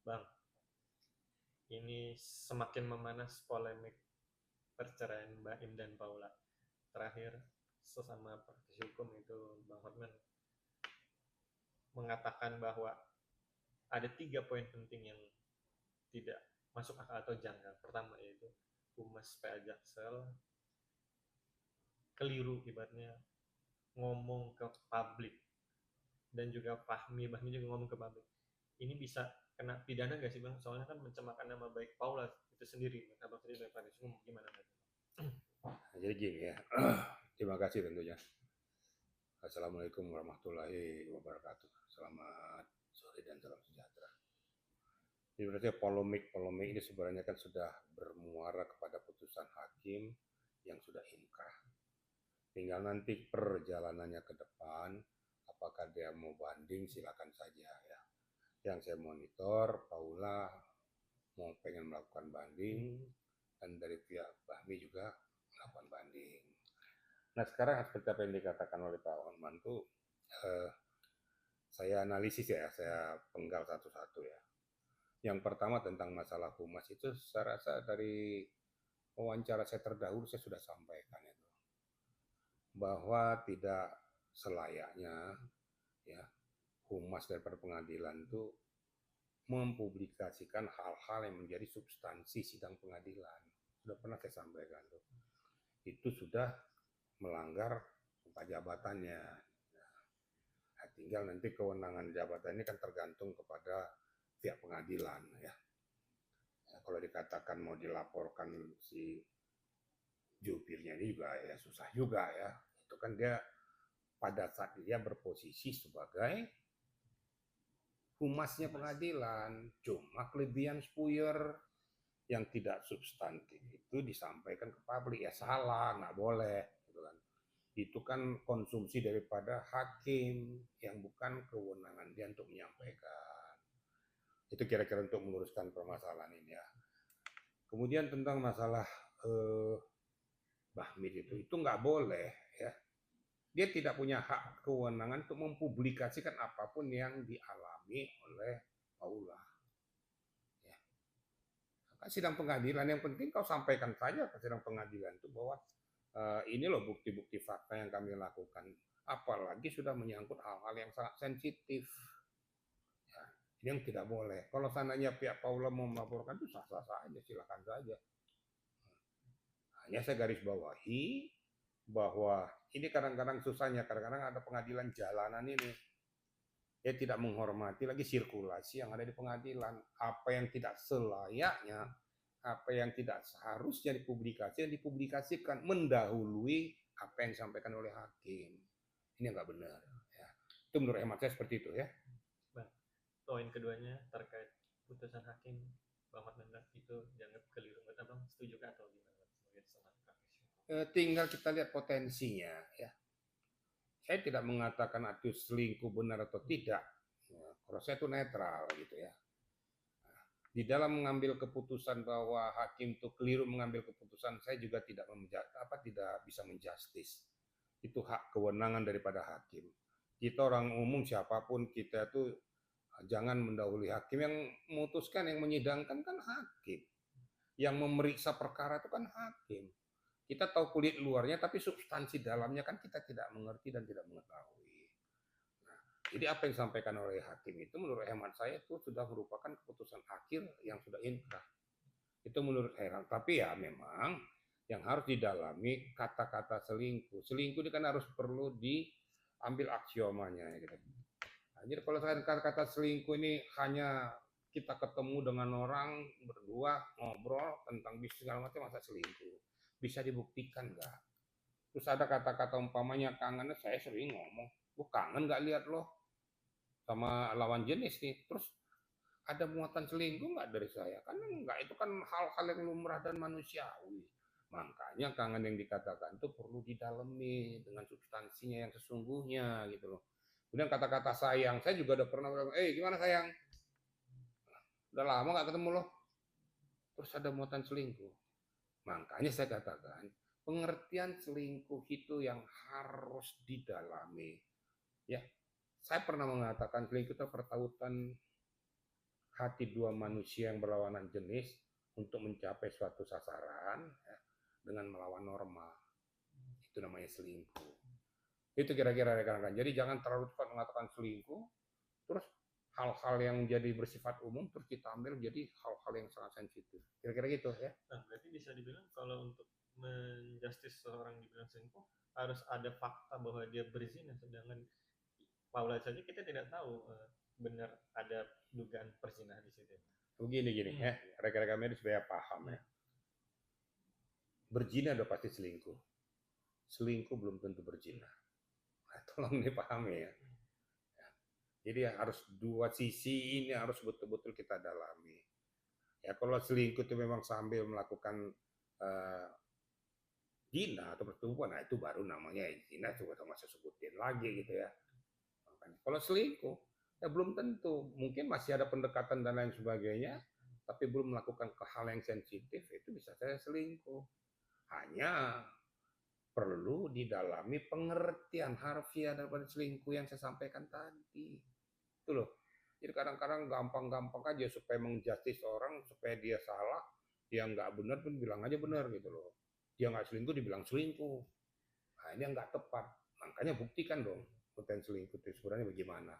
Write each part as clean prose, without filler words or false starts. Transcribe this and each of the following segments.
Bang, ini semakin memanas polemik perceraian Mbak Im dan Paula. Terakhir, sesama praktisi hukum itu Bang Hotman mengatakan bahwa ada 3 poin penting yang tidak masuk akal atau janggal. Pertama yaitu Humas PA Jaksel keliru ibaratnya ngomong ke publik, dan juga Bahmi juga ngomong ke publik. Ini bisa kena pidana nggak sih Bang? Soalnya kan mencemahkan nama baik Paula itu sendiri. Abang sendiri sebagai praktisi hukum gimana? Jadi gini ya, terima kasih tentunya. Assalamualaikum warahmatullahi wabarakatuh. Selamat sore dan salam sejahtera. Jadi berarti polemik ini sebenarnya kan sudah bermuara kepada putusan hakim yang sudah inkrah. Tinggal nanti perjalanannya ke depan, apakah dia mau banding silakan saja ya. Yang saya monitor, Paula mau pengen melakukan banding, dan dari pihak Bahmi juga melakukan banding. Nah sekarang seperti apa yang dikatakan oleh Pak Onman itu eh, saya analisis ya, saya penggal satu-satu ya. Yang pertama tentang masalah humas itu saya rasa dari wawancara saya terdahulu saya sudah sampaikan itu bahwa tidak selayaknya ya humas daripada pengadilan itu mempublikasikan hal-hal yang menjadi substansi sidang pengadilan. Sudah pernah saya sampaikan tuh. Itu sudah melanggar sumpah jabatannya. Nah, tinggal nanti kewenangan jabatan ini kan tergantung kepada pihak pengadilan ya. Ya, kalau dikatakan mau dilaporkan si jubirnya ini juga ya susah juga ya. Itu kan dia pada saat dia berposisi sebagai humasnya pengadilan, cuma kelebihan spuyer yang tidak substantif itu disampaikan ke publik ya salah, nggak boleh gitu kan. Itu kan konsumsi daripada hakim yang bukan kewenangan dia untuk menyampaikan. Itu kira-kira untuk meluruskan permasalahan ini ya. Kemudian tentang masalah eh, Bahmid itu nggak boleh ya. Dia tidak punya hak kewenangan untuk mempublikasikan apapun yang dialami oleh Paula. Ya. Kan sidang pengadilan yang penting kau sampaikan saja ke sidang pengadilan itu bahwa ini loh bukti-bukti fakta yang kami lakukan. Apalagi sudah menyangkut hal-hal yang sangat sensitif. Ya, ini yang tidak boleh. Kalau seandainya pihak Paula mau melaporkan itu sah-sah saja, silakan saja. Hanya saya garis bawahi bahwa ini kadang-kadang susahnya, kadang-kadang ada pengadilan jalanan ini. Dia tidak menghormati lagi sirkulasi yang ada di pengadilan. Apa yang tidak selayaknya, apa yang tidak seharusnya dipublikasikan mendahului apa yang disampaikan oleh hakim. Ini nggak benar. Ya. Itu menurut hemat saya seperti itu ya. Bang, poin keduanya terkait putusan hakim Bang Hotman itu dianggap keliru. Menurut Abang setuju atau gimana sebagai seorang praktisi? Tinggal kita lihat potensinya ya. Saya tidak mengatakan itu selingkuh benar atau tidak. Ya, kalau saya itu netral gitu ya. Di dalam mengambil keputusan bahwa hakim itu keliru mengambil keputusan, saya juga tidak bisa menjustis. Itu hak kewenangan daripada hakim. Kita orang umum siapapun kita itu jangan mendahului hakim. Yang memutuskan, yang menyidangkan kan hakim. Yang memeriksa perkara itu kan hakim. Kita tahu kulit luarnya, tapi substansi dalamnya kan kita tidak mengerti dan tidak mengetahui. Jadi apa yang disampaikan oleh hakim itu menurut hemat saya itu sudah merupakan keputusan akhir yang sudah inkrah. Itu menurut heran. Tapi ya memang yang harus didalami kata-kata selingkuh. Selingkuh ini kan harus perlu diambil aksiomanya. Gitu. Nah, jadi kalau kata-kata selingkuh ini hanya kita ketemu dengan orang berdua ngobrol tentang bisnis segala macam masa selingkuh. Bisa dibuktikan nggak? Terus ada kata-kata umpamanya kangen, saya sering ngomong, gue kangen nggak lihat loh sama lawan jenis nih. Terus ada muatan selingkuh nggak dari saya? Kan enggak, itu kan hal-hal yang lumrah dan manusiawi. Makanya kangen yang dikatakan itu perlu didalami dengan substansinya yang sesungguhnya gitu loh. Kemudian kata-kata sayang, saya juga udah pernah bilang, gimana sayang? Udah lama nggak ketemu loh. Terus ada muatan selingkuh. Makanya saya katakan, pengertian selingkuh itu yang harus didalami. Ya, saya pernah mengatakan selingkuh itu pertautan hati dua manusia yang berlawanan jenis untuk mencapai suatu sasaran ya, dengan melawan norma. Itu namanya selingkuh. Itu kira-kira rekan-rekan. Jadi jangan terlalu cepat mengatakan selingkuh, terus hal-hal yang jadi bersifat umum terus kita ambil jadi hal-hal yang sangat sensitif. Kira-kira gitu ya. Nah, berarti bisa dibilang kalau untuk menjustis seorang dibilang selingkuh harus ada fakta bahwa dia berzina, sedangkan Paula saja kita tidak tahu benar ada dugaan perzinahan di situ. Begini ya, rekan-rekan medis supaya paham ya. Berzina udah pasti selingkuh. Selingkuh belum tentu berzina. Nah, tolong dipahami ya. Jadi harus dua sisi ini harus betul-betul kita dalami. Ya kalau selingkuh itu memang sambil melakukan zina atau persetubuhan, nah itu baru namanya zina, coba sama saya sebutin lagi gitu ya. Kalau selingkuh, ya belum tentu. Mungkin masih ada pendekatan dan lain sebagainya, tapi belum melakukan hal yang sensitif, itu bisa saya selingkuh. Hanya perlu didalami pengertian harfiah daripada selingkuh yang saya sampaikan tadi. Itu loh. Jadi kadang-kadang gampang-gampang aja supaya menjustis orang, supaya dia salah, dia nggak benar pun bilang aja benar gitu loh. Dia nggak selingkuh, dibilang selingkuh. Nah ini nggak tepat. Makanya buktikan dong konten selingkuh itu sebenarnya bagaimana.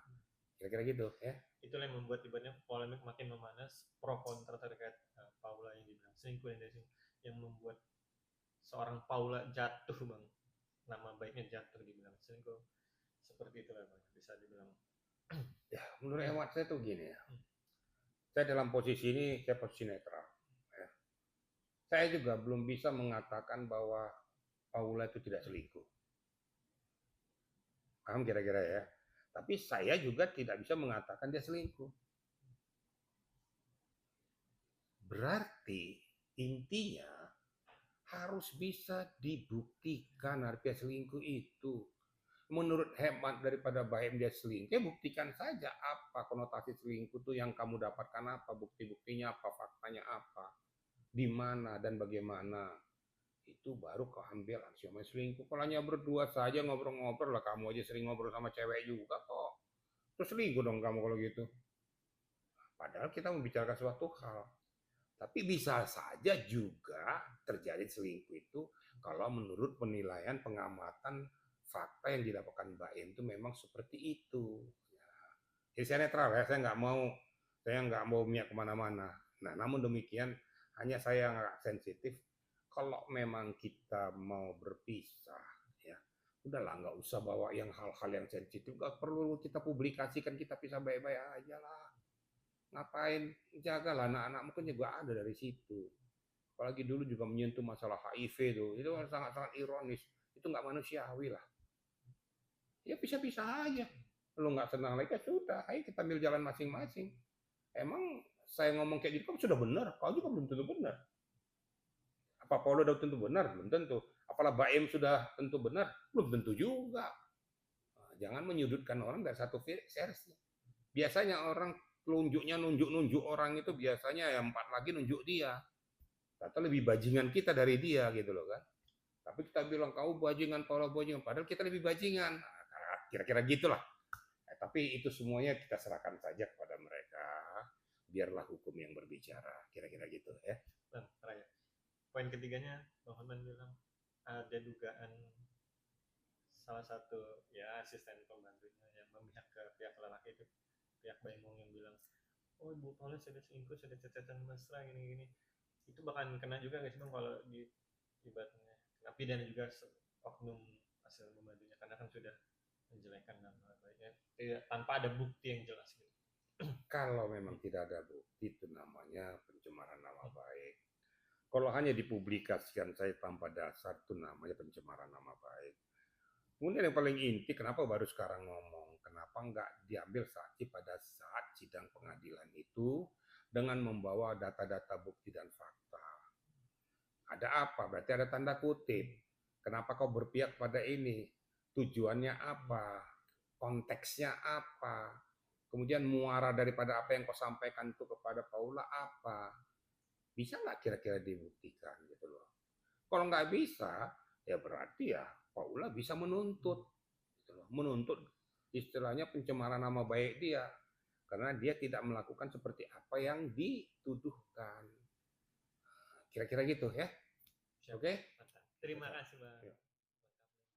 Kira-kira gitu ya. Itulah yang membuat ibaratnya polemik makin memanas, pro kontra terkait Paula yang dibilang selingkuh dan yang membuat seorang Paula jatuh bang, nama baiknya jatuh dibilang selingkuh, seperti itulah bang, bisa dibilang. Ya menurut hemat saya tuh gini ya. Saya dalam posisi ini saya posisi netral. Ya. Saya juga belum bisa mengatakan bahwa Paula itu tidak selingkuh. Paham kira-kira ya. Tapi saya juga tidak bisa mengatakan dia selingkuh. Berarti intinya harus bisa dibuktikan harfiah selingkuh itu. Menurut hemat daripada Baim dia selingkuh, ya buktikan saja apa konotasi selingkuh itu yang kamu dapatkan apa, bukti-buktinya apa, faktanya apa, di mana dan bagaimana. Itu baru kau ambil aksioma selingkuh. Kalau hanya berdua saja ngobrol-ngobrol lah, kamu aja sering ngobrol sama cewek juga kok. Terus selingkuh dong kamu kalau gitu. Padahal kita membicarakan suatu hal. Tapi bisa saja juga terjadi selingkuh itu kalau menurut penilaian pengamatan fakta yang didapatkan Mbak Im itu memang seperti itu. Jadi saya netral ya, saya nggak mau minyak kemana-mana. Nah, namun demikian hanya saya nggak sensitif. Kalau memang kita mau berpisah, ya udahlah nggak usah bawa yang hal-hal yang sensitif. Nggak perlu kita publikasikan, kita pisah baik-baik aja lah. Ngapain, jagalah anak-anakmu kan juga ada dari situ. Apalagi dulu juga menyentuh masalah HIV itu sangat-sangat ironis. Itu nggak manusiawi lah. Ya pisah-pisah aja. Lu nggak senang lagi ya sudah, ayo kita ambil jalan masing-masing. Emang saya ngomong kayak gitu kan sudah benar, kau juga belum tentu benar. Apa Paulo udah tentu benar? Belum tentu. Apalah Baim sudah tentu benar? Belum tentu juga. Nah, jangan menyudutkan orang dari satu versi. Biasanya orang nunjuk orang itu biasanya yang 4 lagi nunjuk dia. Atau lebih bajingan kita dari dia gitu loh kan. Tapi kita bilang kau bajingan, Paulo bajingan, padahal kita lebih bajingan. Nah, kira-kira gitulah. Tapi itu semuanya kita serahkan saja kepada mereka. Biarlah hukum yang berbicara. Kira-kira gitu ya. Bang, Raya. Poin ketiganya, Bang Hotman bilang ada dugaan salah satu ya asisten pembantunya yang memihak ke pihak lelaki itu, pihak Baimong yang bilang, oh Ibu Paula sudah selingkuh, sudah cecetan mesra gini-gini. Itu bahkan kena juga nggak sih bang kalau di ibaratnya kena pidana juga oknum hasil pembantunya karena kan sudah menjelekkan nama baiknya tanpa ada bukti yang jelas gitu. Kalau memang tidak ada bukti itu namanya pencemaran nama baik. Kalau hanya dipublikasikan saya tanpa dasar itu namanya pencemaran nama baik. Kemudian yang paling inti kenapa baru sekarang ngomong, kenapa nggak diambil saksi pada saat sidang pengadilan itu dengan membawa data-data bukti dan fakta. Ada apa? Berarti ada tanda kutip. Kenapa kau berpihak pada ini? Tujuannya apa? Konteksnya apa? Kemudian muara daripada apa yang kau sampaikan itu kepada Paula apa? Bisa nggak kira-kira dibuktikan gitu loh. Kalau nggak bisa, ya berarti ya Paula bisa menuntut. Gitu loh. Menuntut istilahnya pencemaran nama baik dia. karena dia tidak melakukan seperti apa yang dituduhkan. Kira-kira gitu ya. Siap. Oke? Mantap. Terima kasih Bang.